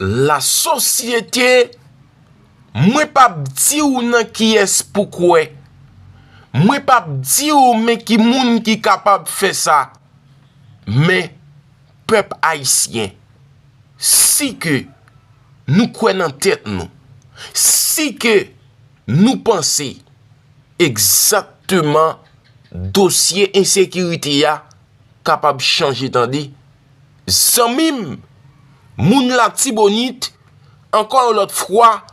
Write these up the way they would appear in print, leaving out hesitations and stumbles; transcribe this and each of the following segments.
la société, moi pas di ou nan qui est pourquoi. Moi pas di ou mais qui moun qui capable faire ça. Mais peuple haïtien, si que nous croyons en tête nous, si que nous pensons exactement dossier insécurité ya capable changer tandis zanmim moun la Tibonite encore l'autre fois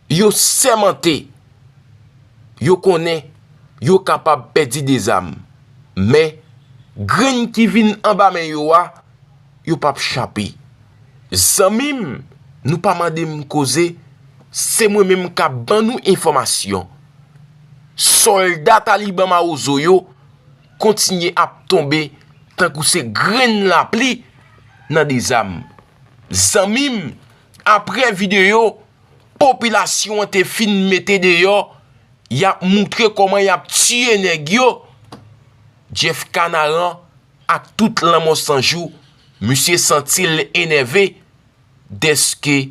yo sémenté yo connaît yo capable perdre des âmes mais grain qui vient en bas men yo pas chapé zanmim nous pas mandé me causer c'est moi même qui ban nous information soldat taliban maozo yo continue à tomber tant que c'est grain la pli dans des âmes zanmim après vidéo population te fin mette dehors y a montré comment y a tué nèg yo Jeff Canaran ak tout l'amo sanjou monsieur sentil énervé dès que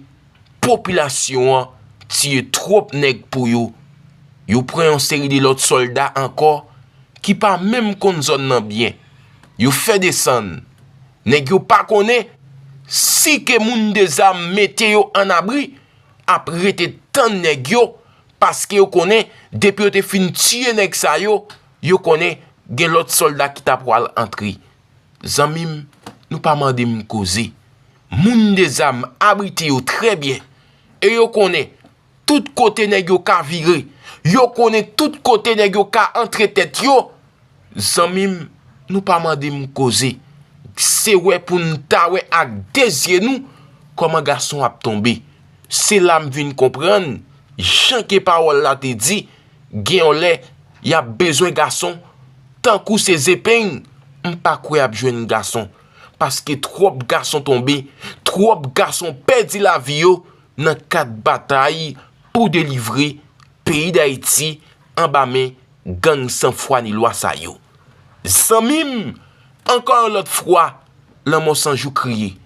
population tue trop nèg pour yo prend une série de l'autre soldats encore qui pas même kon zone nan bien yo fait descendre nèg yo pas connaît si que moun des âmes mette yo en abri après te tant nèg yo parce que yo connaît depuis yo te fin tuer nèg sa yo connaît gen l'autre soldat qui t'a pral entrer zanmim nous pas mandé me causer moun des âmes abrité yo très bien et yo connaît tout côté nèg yo ka virer yo connaît tout côté nèg yo ka entre tête yo zanmim nous pas mandé me causer c'est ouais pour nous ta ouais ak désir nous comment garçon a tombé c'est là me vinn comprendre Jean que parole là te dit gen lè y a besoin garçon tant que ces épingles pas croyable jeune garçon parce que trop garçon tombé trop garçon perdu la vie yo dans 4 batailles pour délivrer pays d'Haïti en bas men gang sans foi ni loi sa yo zanmim encore l'autre fois l'homme sans jou crier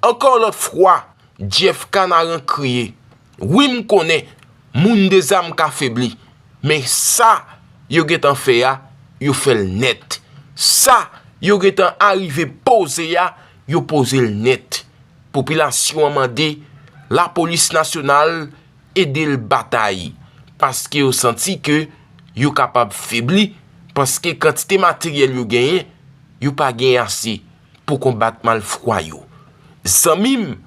encore l'autre fois Jeff Canaran crier oui me connaît moun des âmes ka faibli mais ça yo getan fait ya yo fait le net ça yo getan arrivé poser ya yo poser le net population a mandé la police nationale aider le bataille parce que yo senti que yo capable faibli parce que quantité matériel yo pas gagné assez pour combattre mal froid yo zanmim